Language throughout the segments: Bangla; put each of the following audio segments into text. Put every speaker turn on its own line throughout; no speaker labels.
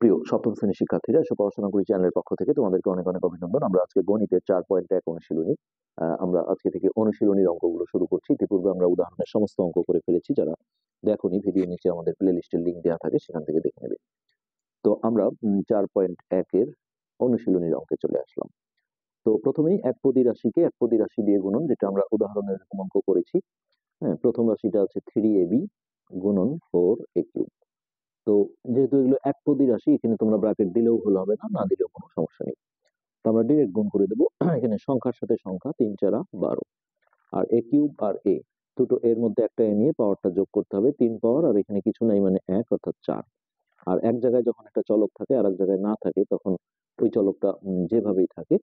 প্রিয় সপ্তম শ্রেণীর শিক্ষার্থীরা, এসব পড়াশোনা করি চ্যানেলের পক্ষ থেকে তোমাদেরকে অনেক অনেক অভিনন্দন। আমরা আজকে গণিতের 4.1 অনুশীলনী, আমরা আজকে থেকে অনুশীলনীর অঙ্কগুলো শুরু করছি। ইতিপূর্বে আমরা উদাহরণের সমস্ত অঙ্ক করে ফেলেছি। যারা দেখোনি, ভিডিও নিচে আমাদের প্লে লিস্টের লিঙ্ক দেওয়া থাকে, সেখান থেকে দেখে নেবে। তো আমরা 4.1 অনুশীলনীর অঙ্কে চলে আসলাম। তো প্রথমেই একপদী রাশিকে একপদী রাশি দিয়ে গুণন, যেটা আমরা উদাহরণের এরকম অঙ্ক করেছি। হ্যাঁ, প্রথম রাশিটা আছে 3ab গুণন 4a3। তো যেহেতু এগুলো একপদী রাশি, এখানে তোমরা ব্র্যাকেট দিলেও ভুল হবে না, না দিলেও কোনো সমস্যা নেই। তো আমরা ডিরেক্ট গুণ করে দেবো। এখানে সংখ্যার সাথে সংখ্যা 3 4 12, আর a কিউব আর a দুটো এর মধ্যে একটা এ নিয়ে পাওয়ারটা যোগ করতে হবে 3 পাওয়ার, আর এখানে কিছু নাই মানে 1 অর্থাৎ 4। আর এক জায়গায় যখন একটা চলক থাকে আর এক জায়গায় না থাকে, তখন ওই চলকটা যেভাবেই থাকে,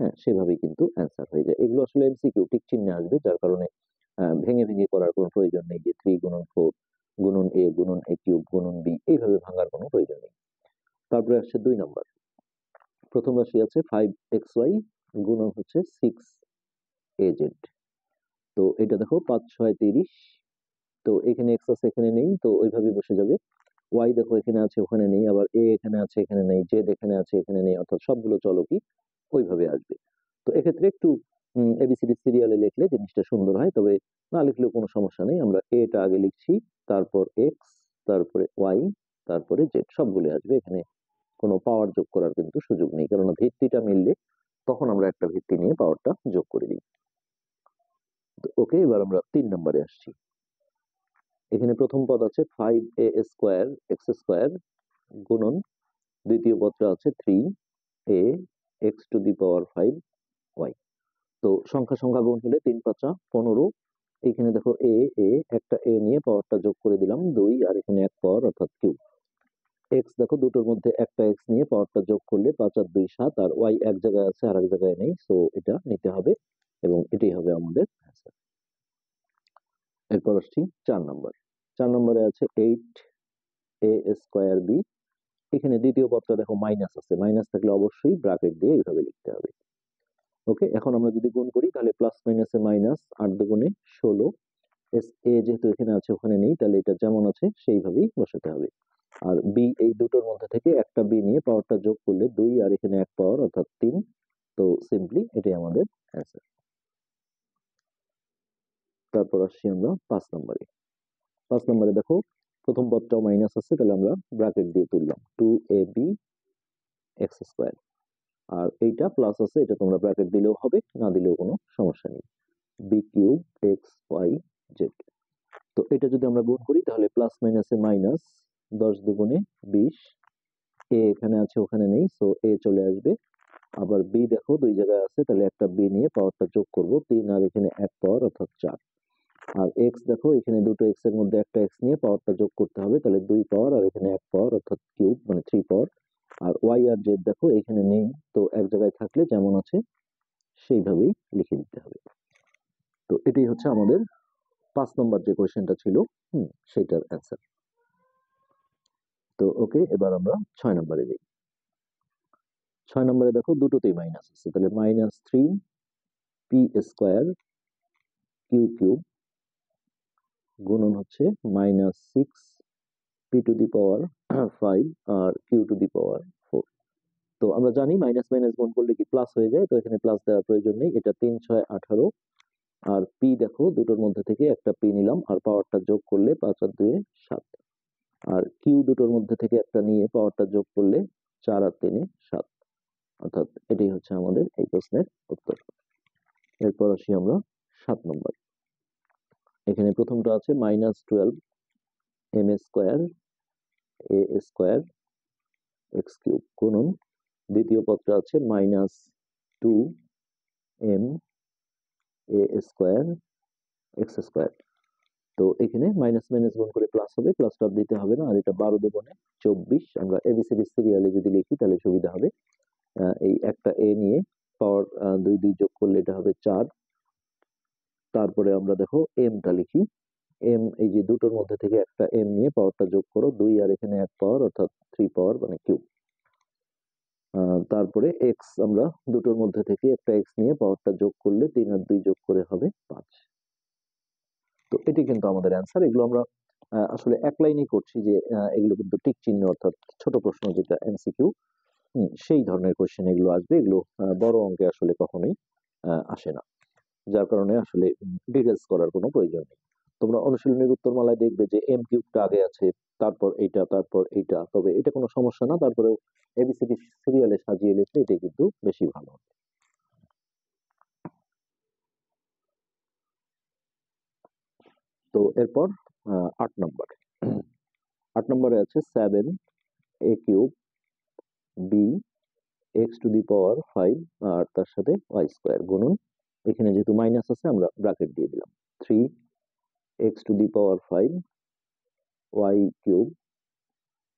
হ্যাঁ, সেভাবেই কিন্তু অ্যান্সার হয়ে যায়। এগুলো আসলে এমসিকিউ টিক চিহ্নে আসবে, যার কারণে ভেঙে ভেঙে করার কোনো প্রয়োজন নেই যে 3 গুণন 4 গুণন এ গুণন এ কিউব গুণন বি, এইভাবে ভাঙার কোনো প্রয়োজন নেই। তারপরে আসছে 2 নাম্বার। প্রথম রাশি আছে 5xy গুণন হচ্ছে 6az। তো এটা দেখো 5 6 30। তো এখানে x আছে এখানে নেই, তো ওইভাবে বসে যাবে। y দেখো এখানে আছে ওখানে নেই, আবার a এখানে আছে এখানে নেই, z এখানে আছে এখানে নেই, অর্থাৎ সবগুলো চলকই ওইভাবে আসবে। তো এক্ষেত্রে একটু এবিসিডি সিরিয়ালে লিখলে জিনিসটা সুন্দর হয়, তবে না লিখলেও কোনো সমস্যা নেই। আমরা এটা আগে লিখছি, তারপর x, তারপরে y, তারপরে z, সবগুলো আসবে। এখানে কোনো পাওয়ার যোগ করার কিন্তু সুযোগ নেই, কেননা ভিত্তিটা মিললে তখন আমরা একটা ভিত্তি নিয়ে পাওয়ারটা যোগ করে দিই। ওকে, এবার আমরা 3 নম্বরে আসছি। এখানে প্রথম পদ আছে 5a স্কোয়ার এক্স স্কোয়ার গুণন দ্বিতীয় পদটা আছে 3a x two the power 5y। তো সংখ্যা সংখ্যা গুণ হলে 3 5 15। এখানে দেখো এ এ একটা এ নিয়ে পাওয়ারটা যোগ করে দিলাম 2, আর এখানে 1 পাওয়ার অর্থাৎ কিউব। এক্স দেখো দুটোর মধ্যে একটা এক্স নিয়ে পাওয়ারটা যোগ করলে 5 আর 2 7, আর ওয়াই এক জায়গায় আছে আর এক জায়গায় নেই, সো এটা নিতে হবে এবং এটাই হবে আমাদের অ্যান্সার। এরপর আসছি 4 নম্বর। 4 নম্বরে আছে 8a স্কোয়ার বি। এখানে দ্বিতীয় পদটা দেখো মাইনাস আছে, মাইনাস থাকলে অবশ্যই ব্র্যাকেট দিয়ে এইভাবে লিখতে হবে। ওকে, এখন আমরা যদি গুণ করি তাহলে প্লাস মাইনাসে মাইনাস, 8 দুগুণে 16। এস এ যেহেতু এখানে আছে ওখানে নেই, তাহলে এটা যেমন আছে সেইভাবেই বসাতে হবে। আর বি, এই দুটোর মধ্যে থেকে একটা বি নিয়ে পাওয়ারটা যোগ করলে 2, আর এখানে 1 পাওয়ার অর্থাৎ 3। তো সিম্পলি এটাই আমাদের অ্যান্সার। তারপর আসছি আমরা 5 নম্বরে। 5 নম্বরে দেখো প্রথম পদটাও মাইনাস আছে, তাহলে আমরা ব্র্যাকেট দিয়ে তুললাম 2ab এক্স স্কোয়ার, আর এইটা প্লাস আছে, এটা তোমরা ব্র্যাকেট দিলেও হবে, না দিলেও কোনো সমস্যা নেই। B cube X Y Z. তো এটা যদি আমরা গুণ করি তাহলে প্লাস মাইনাসে মাইনাস, 10 দুগুণে 20। এ এখানে আছে ওখানে নেই, সো এ চলে আসবে। আবার বি দেখো দুই জায়গায় আছে, তাহলে একটা বি নিয়ে পাওয়ারটা যোগ করব 3, আর এখানে 1 পাওয়ার অর্থাৎ 4। আর এক্স দেখো এখানে দুটো এক্স এর মধ্যে একটা এক্স নিয়ে পাওয়ারটা যোগ করতে হবে, তাহলে 2 পাওয়ার আর এখানে 1 পাওয়ার অর্থাৎ কিউব মানে 3 পাওয়ার। আর ওয়াই আর জেড দেখো এখানে নেই, তো এক জায়গায় থাকলে যেমন আছে সেইভাবেই লিখে দিতে হবে। তো এটাই হচ্ছে আমাদের 5 নম্বর যে কোয়েশ্চেনটা ছিল, সেটার অ্যান্সার। তো ওকে, এবার আমরা 6 নম্বরে যাই। 6 নম্বরে দেখো দুটোতেই মাইনাস আছে, তাহলে -3p স্কোয়ার কিউ কিউব গুণন হচ্ছে -6p টু দি পাওয়ার 5 আর কিউ টু দি পাওয়ার 4। তো আমরা জানি মাইনাস মাইনাস গুণ করলে কি প্লাস হয়ে যায়, তো এখানে প্লাস দেওয়ার প্রয়োজন নেই। এটা 3 6 18, আর পি দেখো দুটোর মধ্যে থেকে একটা পি নিলাম, আর পাওয়ারটা যোগ করলে 5 আর 2 7, আর কিউ দুটোর মধ্যে থেকে একটা নিয়ে পাওয়ারটা যোগ করলে 4 আর 3 7, অর্থাৎ এটাই হচ্ছে আমাদের এই প্রশ্নের উত্তর। এরপর আসি আমরা 7 নম্বর। এখানে প্রথমটা আছে -12m স্কোয়ার এ স্কোয়ার এক্স কিউব গুণন দ্বিতীয় পদটা আছে -2m এ স্কোয়ার এক্স স্কোয়ার। তো এখানে মাইনাস মাইনাস গুণ করে প্লাস হবে, প্লাসটা দিতে হবে না, আর এটা 12 দুগুণে 24। আমরা এবিসিডি সিরিয়ালে যদি লিখি তাহলে সুবিধা হবে। এই একটা এ নিয়ে পাওয়ার 2 2 যোগ করলে এটা হবে 4। তারপরে আমরা দেখো এমটা লিখি, এম এই যে দুটোর মধ্যে থেকে একটা এম নিয়ে পাওয়ারটা যোগ করো 2, আর এখানে 1 পাওয়ার অর্থাৎ 3 পাওয়ার মানে কিউব। তারপরে এক্স, আমরা দুটোর মধ্যে থেকে একটা এক্স নিয়ে পাওয়ারটা যোগ করলে 3 আর 2 যোগ করে হবে 5। তো এটি কিন্তু আমাদের অ্যান্সার। এগুলো আমরা আসলে এক লাইনেই করছি যে এগুলো কিন্তু টিক চিহ্ন অর্থাৎ ছোট প্রশ্ন যেটা এমসিকিউ, সেই ধরনের কোশ্চেন এগুলো আসবে। এগুলো বড় অঙ্কে আসলে কখনোই আসে না, যার কারণে আসলে ডিটেলস করার কোনো প্রয়োজন নেই। তোমরা অনুশীলনের উত্তরমালায় দেখবে যে এম কিউবটা আগে আছে, তারপর এইটা, তারপর এইটা, তবে এটা কোনো সমস্যা না, তারপরেও এবিসিডি সিরিয়ালে সাজিয়ে লিখলে এটা কিন্তু বেশি ভালো হবে। তো এরপর 8 নম্বর, 8 নম্বরে আছে 7a³ বি x⁵ আর তার সাথে y² গুণন, এখানে যেহেতু মাইনাস আছে আমরা ব্র্যাকেট দিয়ে দিলাম 3x⁵ y³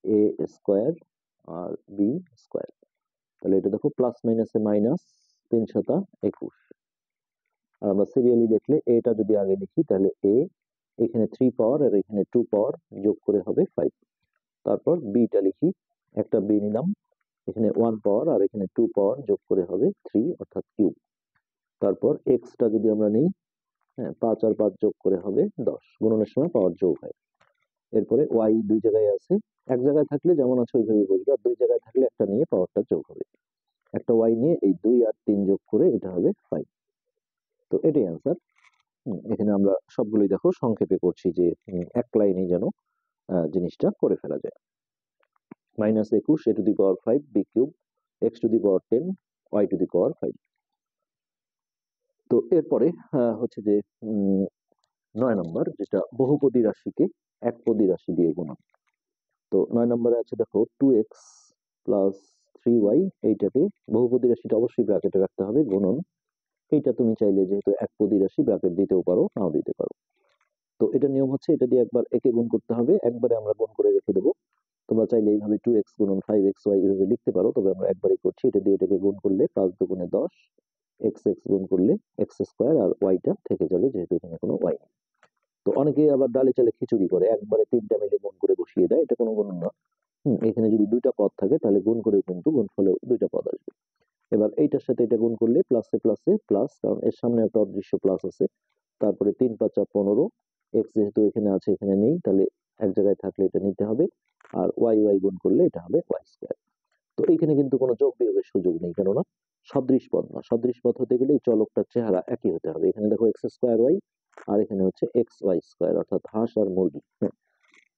a² আর b²। তাহলে এটা দেখো প্লাস মাইনাসে মাইনাস, 3×7=21। আর আমরা সিরিয়ালি দেখলে এটা যদি আগে লিখি তাহলে এ, এখানে 3 পাওয়ার আর এখানে 2 পাওয়ার যোগ করে হবে 5। তারপর বিটা লিখি, একটা বি নিলাম, এখানে 1 পাওয়ার আর এখানে 2 পাওয়ার যোগ করে হবে 3 অর্থাৎ কিউব। তারপর এক্সটা যদি আমরা নিই, হ্যাঁ 5 আর 5 যোগ করে হবে 10, গুণনের সময় পাওয়ার যোগ হয়। এরপরে ওয়াই দুই জায়গায় আছে, এক জায়গায় থাকলে যেমন আছে ওইভাবে বসবে, আর দুই জায়গায় থাকলে একটা নিয়ে পাওয়ারটা যোগ হবে। একটা ওয়াই নিয়ে এই 2 আর 3 যোগ করে এটা হবে 5। তো এটাই অ্যান্সার। এখানে আমরা সবগুলোই দেখো সংক্ষেপে করছি যে এক লাইনেই যেন জিনিসটা করে ফেলা যায়। -21 a⁵ b³ x⁻10 y⁵5। তো এরপরে হচ্ছে যে 9 নম্বর, যেটা বহুপদী রাশিকে একপদী রাশি দিয়ে গুণন। তো 9 নম্বরে আছে দেখো 2x + 3y, এইটাকে বহুপদী রাশিটা অবশ্যই ব্র্যাকেটে রাখতে হবে, গুণন এইটা তুমি চাইলে যেহেতু একপদী রাশি ব্র্যাকেট দিতেও পারো, নাও দিতে পারো। তো এটা নিয়ম হচ্ছে এটা দিয়ে একবার একে গুণ করতে হবে, একবারে আমরা গুণ করে রেখে দেবো। তোমরা চাইলে এইভাবে 2x গুণন 5xy এভাবে লিখতে পারো, তবে আমরা একবারই করছি। এটা দিয়ে এটাকে গুণ করলে 5 দুগুণে 10, x গুণ করলে x² আর ওয়াইটা থেকে যাবে যেহেতু এখানে কোনো ওয়াই নেই। তো অনেকে আবার ডালে চালে খিচুড়ি করে, একবারে 3টা মিলে গুণ করে বসিয়ে দেয়, এটা কোনো গুণ না। এখানে যদি 2টা পদ থাকে তাহলে গুণ করেও কিন্তু গুণফলেও 2টা পদ আসবে। এবার এইটার সাথে এটা গুণ করলে প্লাসে প্লাসে প্লাস, কারণ এর সামনে একটা অদৃশ্য প্লাস আছে। তারপরে 3×5 = 15, এক্স যেহেতু এখানে আছে এখানে নেই, তাহলে এক জায়গায় থাকলে এটা নিতে হবে, আর ওয়াই ওয়াই গুণ করলে এটা হবে y²। তো এইখানে কিন্তু কোনো যোগ বিয়োগের সুযোগ নেই, কেননা সদৃশ পদ না। সদৃশ পদ হতে গেলে এই চলকটার চেহারা একই হতে হবে। এখানে দেখো x²y আর এখানে হচ্ছে xy², অর্থাৎ হাঁস আর মুরগি।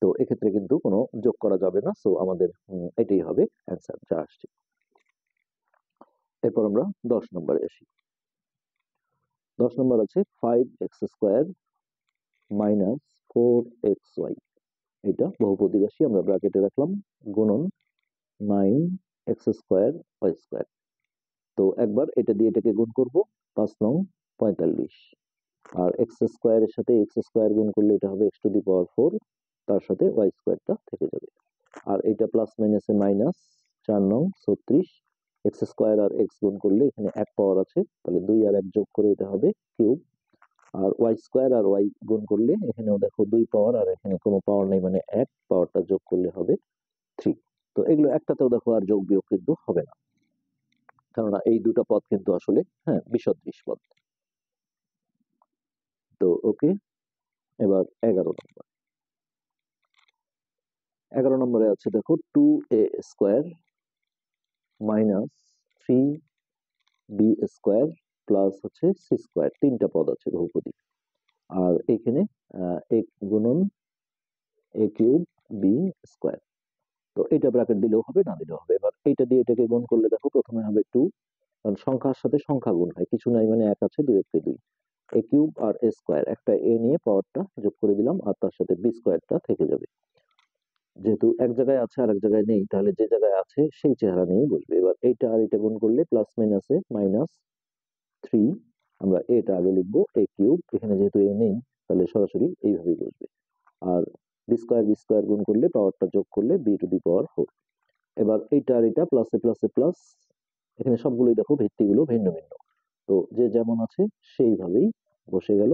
তো এক্ষেত্রে কিন্তু কোনো যোগ করা যাবে না, সো আমাদের এটাই হবে অ্যান্সার যা আসছে। এরপর আমরা 10 নম্বরে আসি। 10 নম্বর আছে 5x² - 4xy, এটা বহুপদী রাশি, আমরা ব্র্যাকেটে রাখলাম, গুণন 9x² y²। তো একবার এটা দিয়ে এটাকে গুণ করব, 5 নং 45, আর x² এর সাথে x² গুণ করলে এটা হবে x⁴, তার সাথে y²টা থেকে যাবে। আর এটা প্লাস মাইনাসে মাইনাস, 4 নং 36, x² আর x গুণ করলে এখানে 1 পাওয়ার আছে, তাহলে 2 আর 1 যোগ করে এটা হবে কিউব। আর y² আর y গুণ করলে এখানেও দেখো 2 পাওয়ার আর এখানে কোনো পাওয়ার নেই, মানে 1 পাওয়ারটা যোগ করলে হবে 3। তো এগুলো একটাতেও দেখো আর যোগ বিয়োগ কিন্তু হবে না, কেননা এই দুটো পদ কিন্তু আসলে বিসদৃশ পদ। তো ওকে, এবার 11 নম্বর। 11 নম্বরে আছে দেখো 2a² - 3b² প্লাস হচ্ছে c², 3টা পদ আছে বহুপদী। আর এখানে এক গুণন a³ b²। তো এটা ব্র্যাকেট দিলেও হবে, না দিলেও হবে। এবার এইটা দিয়ে এটাকে গুণ করলে দেখো প্রথমে হবে 2, কারণ সংখ্যার সাথে সংখ্যা গুণ হয়, কিছু নাই মানে 1 আছে, 2 × 2, a³ আর a², একটা a নিয়ে পাওয়ারটা যোগ করে দিলাম, আর তার সাথে b²টা থেকে যাবে। যেহেতু এক জায়গায় আছে আর এক জায়গায় নেই, তাহলে যে জায়গায় আছে সেই চেহারা নিয়ে বসবে। এবার এইটা আর এটা গুণ করলে প্লাস মাইনাসে -3, আমরা এটা আগে লিখবো a³, এখানে যেহেতু a নেই তাহলে সরাসরি এইভাবেই বসবে। আর b² গুণ করলে পাওয়ারটা যোগ করলে b⁴। এবার এইটা আর এটা প্লাসে প্লাসে প্লাস, এখানে সবগুলোই দেখো ভিত্তিগুলো ভিন্ন ভিন্ন, তো যে যেমন আছে সেইভাবেই বসে গেল।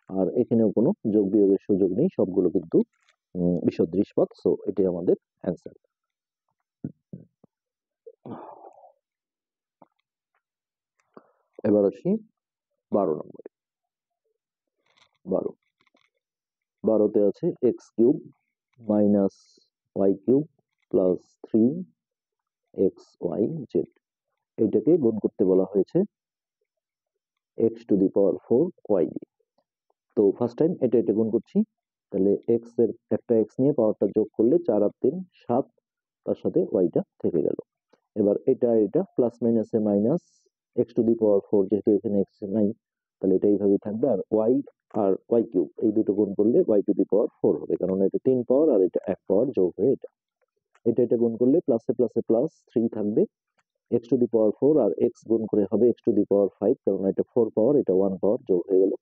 আর এখানেও কোনো যোগ বিয়োগের সুযোগ নেই, সবগুলো কিন্তু বিসদৃশ পদ, সো এটাই আমাদের অ্যান্সার। এবার আসি 12 নম্বরে। 12 12তে আছে X cube minus Y cube plus 3 xy Z, এইটাকে গুণ করতে বলা হয়েছে x⁴ y দিয়ে। তো ফার্স্ট টাইম এটা গুণ করছি, তাহলে এক্স এর একটা এক্স নিয়ে পাওয়ারটা যোগ করলে 4 আর 3 7, তার সাথে ওয়াইটা থেকে গেল। এবার এটা প্লাস মাইনাসে মাইনাস x⁴, যেহেতু এখানে এক্স নাই তাহলে এটা এইভাবেই থাকবে, আর ওয়াই কিউব এই দুটো গুণ করলে y⁴ হবে, কারণ এটা 3 পাওয়ার আর এটা 1 পাওয়ার যোগ হয়ে এটা গুণ করলে প্লাসে প্লাসে প্লাস 3 থাকবে, x⁴ আর এক্স গুণ করে হবে x⁵, কারণ এটা 4 পাওয়ার এটা 1 পাওয়ার যোগ হয়ে গেল।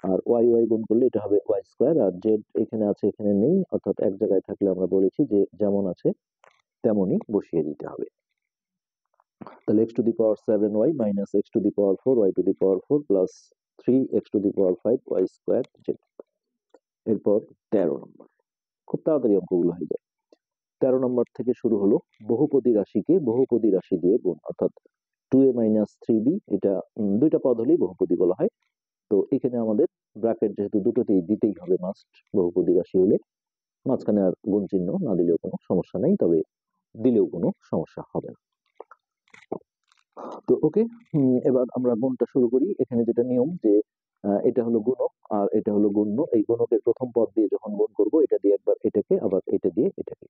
আর ওয়াই গুণ করলে এটা হবে y², আর জেড এখানে আছে এখানে নেই, অর্থাৎ এক জায়গায় থাকলে আমরা বলেছি যে যেমন আছে তেমনই বসিয়ে দিতে হবে। তাহলে x⁷y minus x⁴ y⁴ plus 3x⁵ y² Z. এরপর 13 নম্বর, খুব তাড়াতাড়ি অঙ্কগুলো হয়ে যায়। 13 নম্বর থেকে শুরু হলো বহুপদী রাশিকে বহুপদী রাশি দিয়ে গুণ, অর্থাৎ 2a - 3b, এটা দুইটা পদ হলেই বহুপদী বলা হয়। তো এখানে আমাদের ব্র্যাকেট যেহেতু দুটোতেই দিতেই হবে মাস্ট, বহুপদী রাশি হলে মাঝখানে আর গুণ চিহ্ন না দিলেও কোনো সমস্যা নেই, তবে দিলেও কোনো সমস্যা হবে না। তো ওকে, এবার আমরা গুণটা শুরু করি। এখানে যেটা নিয়ম যে এটা হলো গুণক আর এটা হলো গুণ্য, এই গুণকের প্রথম পদ দিয়ে যখন গুণ করব এটা দিয়ে একবার এটাকে, আবার এটা দিয়ে এটাকে।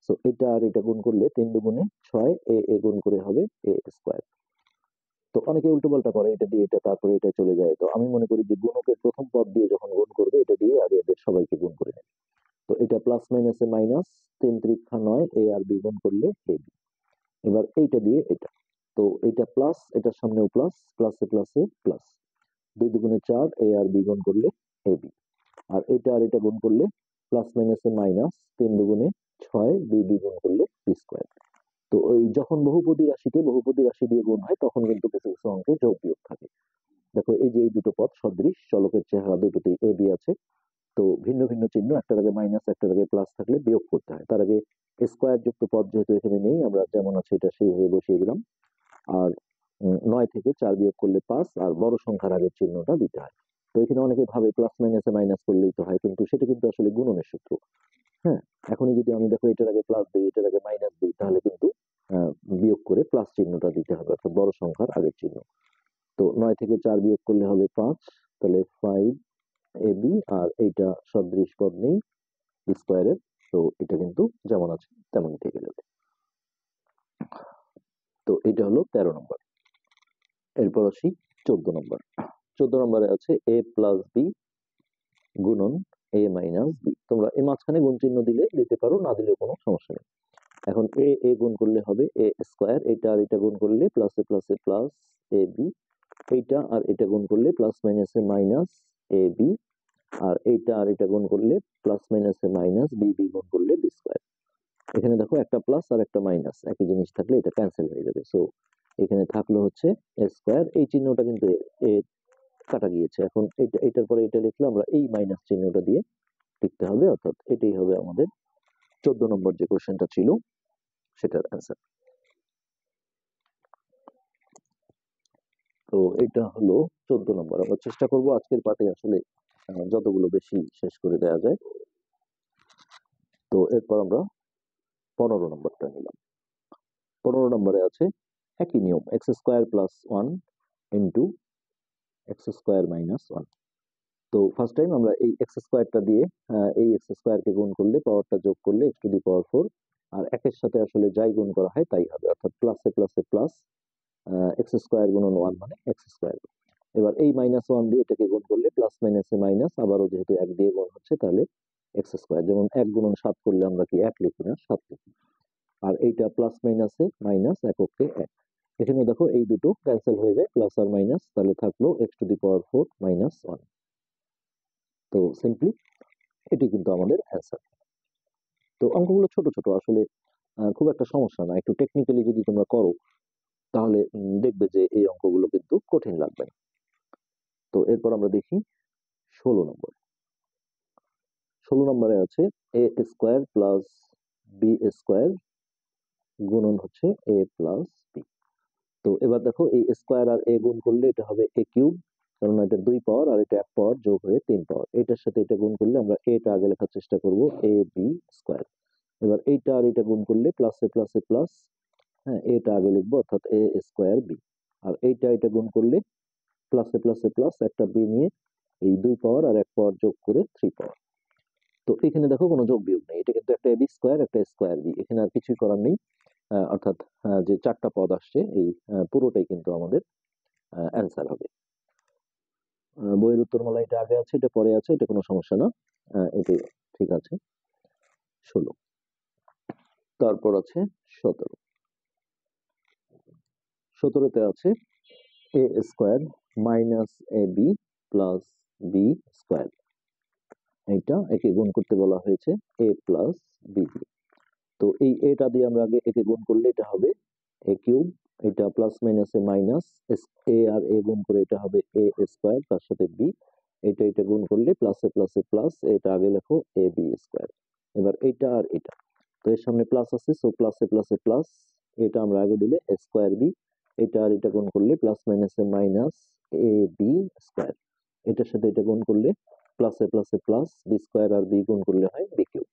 সো এটা আর এটা গুণ করলে 3 দুগুণে 6, এ গুণ করে হবে a²। তো অনেকে উল্টো পাল্টা করে, এটা দিয়ে এটা তারপরে এটা চলে যায়। তো আমি মনে করি যে গুণকের প্রথম পদ দিয়ে যখন গুণ করবে এটা দিয়ে আগে এদের সবাইকে গুণ করে নেবে। তো এটা প্লাস মাইনাসে মাইনাস, 3 × 9 a আর b গুণ করলে ab। এবার এইটা দিয়ে এটা, তো এটা প্লাস, এটার সামনেও প্লাস, প্লাসে প্লাসে প্লাস, 2 দুগুণে 4 a আর b গুণ করলে ab। আর এটা আর এটা গুণ করলে প্লাস মাইনাসে মাইনাস, 3 দুগুণে 6 b গুণ করলে b²। তো ওই যখন বহুপদী রাশিকে বহুপদী রাশি দিয়ে গুণ হয় তখন কিন্তু কিছু কিছু অঙ্কে যোগ বিয়োগ থাকে। দেখো এই যে এই দুটো পদ সদৃশ, চলকের চেহারা দুটোতেই এ বি আছে, তো ভিন্ন ভিন্ন চিহ্ন, একটার আগে মাইনাস একটার আগে প্লাস থাকলে বিয়োগ করতে হয়। তার আগে স্কোয়ার যুক্ত পদ যেহেতু এখানে নেই, আমরা যেমন আছে এটা সেইভাবে বসিয়ে দিলাম। আর 9 থেকে 4 বিয়োগ করলে 5, আর বড় সংখ্যার আগের চিহ্নটা দিতে হয়। তো এখানে অনেকে ভাবে প্লাস মাইনাসে মাইনাস করলেই তো হয়, কিন্তু সেটা কিন্তু আসলে গুণনের সূত্র। হ্যাঁ, এখনই যদি আমি দেখো এটার আগে প্লাস দিই এটার আগে মাইনাস দিই, তাহলে কিন্তু বিয়োগ করে প্লাস চিহ্নটা দিতে হবে, অর্থাৎ বড় সংখ্যার আগের চিহ্ন। তো 9 থেকে 4 বিয়োগ করলে হবে 5, তাহলে 5ab, আর এইটা সদৃশ পদ নেই স্কোয়ারের, তো এটা কিন্তু যেমন আছে তেমনই থেকে যাবে। তো এটা হলো 13 নম্বর। এরপর আসি 14 নম্বর। 14 নম্বরে আছে a + b গুণন a - b। তোমরা এই মাঝখানে গুণ চিহ্ন দিলে দিতে পারো, না দিলেও কোনো সমস্যা নেই। এখন এ গুণ করলে হবে a², এটা আর এটা গুণ করলে প্লাসে প্লাসে প্লাস ab, এইটা আর এটা গুণ করলে প্লাস মাইনাসে মাইনাস ab, আর এইটা আর এটা গুণ করলে প্লাস মাইনাসে মাইনাস b গুণ করলে b²। এখানে দেখো একটা প্লাস আর একটা মাইনাস একই জিনিস থাকলে এটা ক্যান্সেল হয়ে যাবে। সো এখানে থাকলো হচ্ছে a², এই চিহ্নটা কিন্তু এ কাটা গিয়েছে। এখন এটার পরে এটা লিখলে আমরা এই মাইনাস চিহ্নটা দিয়ে লিখতে হবে, অর্থাৎ এটাই হবে আমাদের 14 নম্বর যে কোশ্চেনটা ছিল সেটার অ্যান্সার। তো এটা হলো 14 নম্বর। আমরা চেষ্টা করব আজকের পার্টে আসলে যতগুলো বেশি শেষ করে দেওয়া যায়। তো এরপর আমরা 15 নম্বরটা নিলাম। 15 নম্বরে আছে একই নিয়ম, x² + 1 ইন্টু x² - 1। তো ফার্স্ট টাইম আমরা এই x² দিয়ে এই x² কে গুণ করলে পাওয়ারটা যোগ করলে x⁴, আর একের সাথে আসলে যাই গুণ করা হয় তাই হবে, অর্থাৎ প্লাসে প্লাসে প্লাস, x² × 1 মানে x²। এবার এই -1 দিয়ে এটাকে গুণ করলে প্লাস মাইনাসে মাইনাস, আবারও যেহেতু 1 দিয়ে গুণ হচ্ছে তাহলে x²। যেমন 1 × 7 করলে আমরা কি 1 লিখি না, 7 লিখি। আর এইটা প্লাস মাইনাসে মাইনাস, এককে 1। এখানে দেখো এই দুটো ক্যান্সেল হয়ে যায়, প্লাস আর মাইনাস, তাহলে থাকলো x⁴ - 1। তো সিম্পলি এটি কিন্তু আমাদের অ্যান্সার। তো অঙ্কগুলো ছোট ছোট আসলে, খুব একটা সমস্যা না। একটু টেকনিক্যালি যদি তোমরা করো তাহলে দেখবে যে এই অঙ্কগুলো কিন্তু কঠিন লাগবে না। তো এরপর আমরা দেখি 16 নম্বর। 16 নম্বরে আছে a² + b² গুণন হচ্ছে a + b। তো এবার দেখো এই স্কোয়ার আর এ গুণ করলে এটা হবে a³ কারণ এটা 2 পাওয়ার আর এটা 1 পাওয়ার যোগ হয়ে 3 পাওয়ার। এটার সাথে এটা গুণ করলে আমরা এটা আগে লেখার চেষ্টা করব, এ বি স্কয়ার। এবার এইটা আর এটা গুণ করলে প্লাসে প্লাসে প্লাস, হ্যাঁ এটা আগে লিখবো অর্থাৎ এ স্কয়ার বি। আর এইটা এটা গুণ করলে প্লাসে প্লাসে প্লাস একটা বি নিয়ে এই 2 পাওয়ার আর 1 পাওয়ার যোগ করে 3 পাওয়ার। তো এখানে দেখো কোনো যোগ বিয়োগ নেই, এটা কিন্তু একটা এবি স্কয়ার একটা স্কয়ার বি, এখানে আর কিছুই করার নেই। অর্থাৎ যে 4টা পদ আসছে এই পুরোটাই কিন্তু আমাদের অ্যান্সার হবে। বইয়ের উত্তরমালা এটা আগে আছে, এটা পরে আছে, এটা কোনো সমস্যা না, এটাই ঠিক আছে। 16, তারপর আছে 17। 17তে আছে এ square minus A B plus B square. এটা একে গুণ করতে বলা হয়েছে এ প্লাস বি দিয়ে। তো এই এটা দিয়ে আমরা আগে একে গুণ করলে এটা হবে এ কিউব, এটা প্লাস মাইনাস এ মাইনাস, এ আর এ গুণ করে এটা হবে এ স্কয়ার তার সাথে বি, এটা গুণ করলে প্লাসে প্লাসে প্লাস, এটা আগে লেখো এ বি স্কয়ার। এবার এটা আর এটা, তো এর সামনে প্লাস আছে সো প্লাসে প্লাসে প্লাস, এটা আমরা আগে দিলে স্কয়ার বি, এটা আর এটা গুণ করলে প্লাস মাইনাসে মাইনাস এ বি স্কয়ার, এটার সাথে এটা গুণ করলে প্লাসে প্লাসে প্লাস, বি স্কয়ার আর বি গুণ করলে হয় বি কিউব।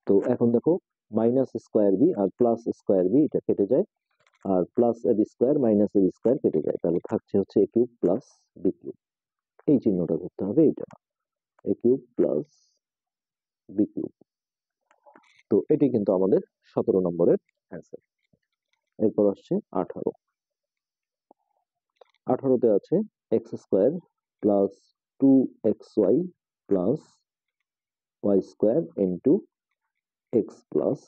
তো এখন দেখো মাইনাস স্কয়ার বি আর প্লাস স্কয়ার বি এটা কেটে যায়, আর plus A B square minus A B square কেটে যায়, তাহলে থাকছে হচ্ছে এ কিউব প্লাস বি কিউব। এই চিহ্নটা করতে হবে, এইটা এ কিউব প্লাস বি কিউব। তো এটি কিন্তু আমাদের 17 নম্বরের অ্যান্সার। এরপর আসছে 18। 18তে আছে X square plus 2xy plus Y square into X plus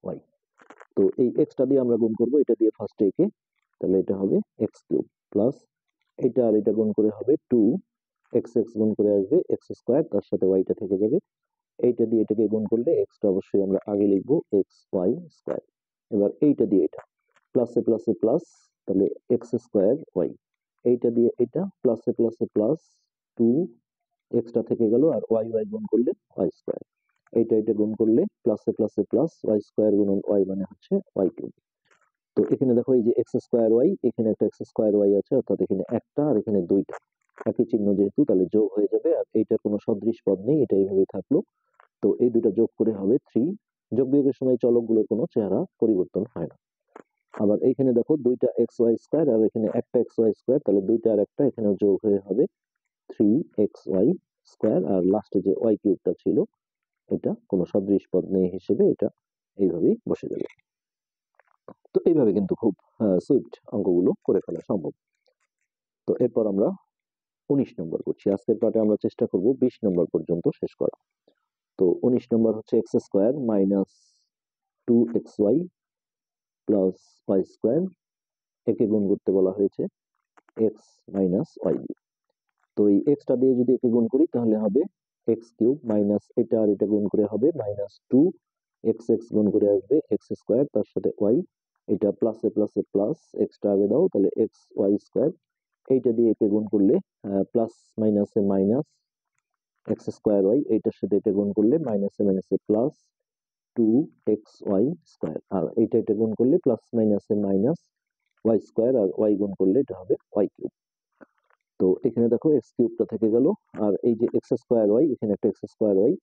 Y. তো এই এক্সটা দিয়ে আমরা গুণ করবো, এটা দিয়ে ফার্স্টে একে, তাহলে এটা হবে এক্স কিউব প্লাস এটা আর এটা গুণ করে হবে 2 এক্স এক্স গুণ করে আসবে এক্স স্কয়ার, তার সাথে ওয়াইটা থেকে যাবে, এইটা দিয়ে এটাকে গুণ করলে এক্সটা অবশ্যই আমরা আগে লিখবো এক্স ওয়াই স্কয়ার। এবার এইটা দিয়ে এটা প্লাসে প্লাসে প্লাস, তাহলে এক্স স্কয়ার ওয়াই, এইটা দিয়ে এটা প্লাসে প্লাসে প্লাস 2 এক্সটা থেকে গেল, আর ওয়াই ওয়াই গুণ করলে ওয়াই স্কয়ার, এটা গুণ করলে প্লাসে প্লাসে প্লাস ওয়াই স্কয়ার গুণন ওয়াই মানে হচ্ছে ওয়াই কিউব। তো এখানে দেখো এই যে এক্স স্কয়ার ওয়াই, এখানে একটা এক্স স্কয়ার ওয়াই আছে, অর্থাৎ এখানে একটা আর এখানে দুইটা, একই চিহ্ন যেহেতু তাহলে যোগ হয়ে যাবে, আর এইটার কোনো সদৃশ পদ নেই, এটা এইভাবেই থাকলো। তো এই দুইটা যোগ করে হবে 3, যোগ বিয়োগের সময় চলকগুলোর কোনো চেহারা পরিবর্তন হয় না। আবার এইখানে দেখো দুইটা এক্স ওয়াই স্কয়ার আর এখানে একটা এক্স ওয়াই স্কয়ার, তাহলে দুইটা আর একটা এখানে যোগ হয়ে হবে 3xy স্কয়ার, আর লাস্টে যে ওয়াই কিউবটা ছিল এটা কোনো সদৃশ পদ নেই হিসেবে এটা এইভাবেই বসে যাবে। তো এইভাবে কিন্তু খুব সুইফট অঙ্কগুলো করে ফেলা সম্ভব। তো এরপর আমরা 19 নম্বর করছি, আজকের পার্টে আমরা চেষ্টা করব 20 নম্বর পর্যন্ত শেষ করা। তো 19 নম্বর হচ্ছে X square minus 2xy plus Y square, একে গুণ করতে বলা হয়েছে এক্স মাইনাস ওয়াই দিয়ে। তো এই এক্সটা দিয়ে যদি একে গুণ করি তাহলে হবে এক্স কিউব মাইনাস এটা আর এটা গুণ করে হবে মাইনাস 2 এক্স এক্স গুণ করে আসবে এক্স স্কয়ার তার সাথে ওয়াই, এটা প্লাসে প্লাসে প্লাস, এক্সটা আগে দাও তাহলে এক্স ওয়াই স্কয়ার, এইটা দিয়ে একে গুণ করলে প্লাস মাইনাসে মাইনাস এক্স স্কয়ার ওয়াই, এইটার সাথে এটা গুণ করলে মাইনাসে মাইনাসে প্লাস 2xy স্কয়ার, আর এটা গুণ করলে প্লাস মাইনাসে মাইনাস ওয়াই স্কয়ার, আর ওয়াই গুণ করলে এটা হবে ওয়াই কিউব। তো এখানে দেখো এক্স কিউবটা থেকে গেল, আর এই যে এক্স স্কয়ার ওয়াই, এখানে একটা এক্স স্কয়ার ওয়াই,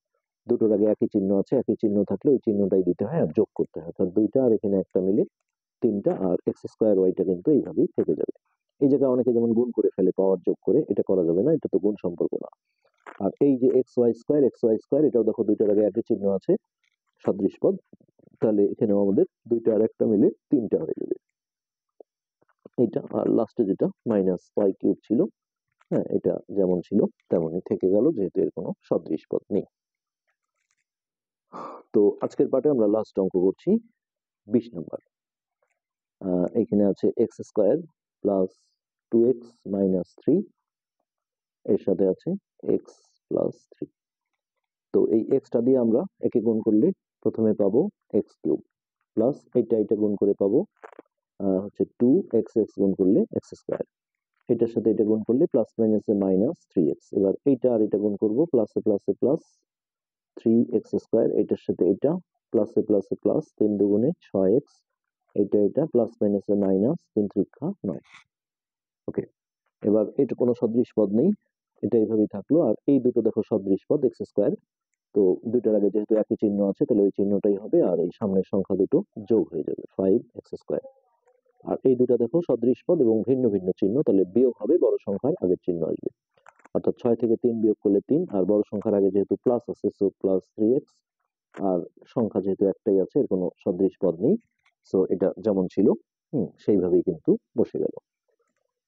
দুটোর আগে একই চিহ্ন আছে, একই চিহ্ন থাকলে ওই চিহ্নটাই দিতে হয় আর যোগ করতে হয়, অর্থাৎ দুইটা আর এখানে একটা মিলে 3টা, আর এক্স স্কয়ার ওয়াইটা কিন্তু এইভাবেই থেকে যাবে। এই জায়গায় অনেকে যেমন গুণ করে ফেলে পাওয়ার যোগ করে, এটা করা যাবে না, এটা তো গুণ সম্পর্ক না। আর এই যে এক্স ওয়াই স্কয়ার এটাও দেখো দুইটার আগে একই চিহ্ন আছে সদৃশ পদ, তাহলে এখানেও আমাদের দুইটা আর একটা মিলে 3টা হয়ে যাবে এইটা, আর লাস্টে যেটা মাইনাস ওয়াই কিউব ছিল, হ্যাঁ এটা যেমন ছিল তেমনই থেকে গেল, যেহেতু এর কোনো সদৃশ পদ নেই। তো আজকের পার্টে আমরা লাস্ট অঙ্ক করছি 20 নম্বর। এখানে আছে X square plus 2x minus 3, এর সাথে আছে এক্স প্লাস 3। তো এই এক্সটা দিয়ে আমরা একে গুণ করলে প্রথমে পাবো এক্স কিউব প্লাস এটা গুণ করে পাবো হচ্ছে 2x গুণ করলে এক্স স্কয়ার, এটার সাথে এটা গুণ করলে প্লাস মাইনাসে মাইনাস 3x, এবার এইটা আর এটা গুণ করবো প্লাসে প্লাসে প্লাস 3x স্কয়ার, এটার সাথে এটা প্লাসে প্লাসে প্লাস 3 দুগুণে 6x, এটা প্লাস মাইনাসে মাইনাস 3 3 9। ওকে, এবার এটা কোনো সদৃশ পদ নেই, এটা এইভাবেই থাকলো। আর এই দুটো দেখো সদৃশ পদ এক্স স্কোয়ার, তো দুইটার আগে যেহেতু একই চিহ্ন আছে তাহলে ওই চিহ্নটাই হবে, আর এই সামনের সংখ্যা দুটো যোগ হয়ে যাবে 5x²। আর এই দুটো দেখো সদৃশ পদ এবং ভিন্ন ভিন্ন চিহ্ন, তাহলে বিয়োগ হবে বড় সংখ্যার আগের চিহ্ন আসবে, অর্থাৎ 6 থেকে 3 বিয়োগ করলে 3, আর বড় সংখ্যার আগে যেহেতু প্লাস আছে সো প্লাস 3x। আর সংখ্যা যেহেতু একটাই আছে, এর কোনো সদৃশ পদ নেই, সো এটা যেমন ছিল সেইভাবেই কিন্তু বসে গেল।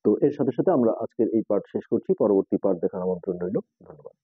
তো এর সাথে সাথে আমরা আজকের এই পার্ট শেষ করছি, পরবর্তী পার্ট দেখার আমন্ত্রণ রইল। ধন্যবাদ।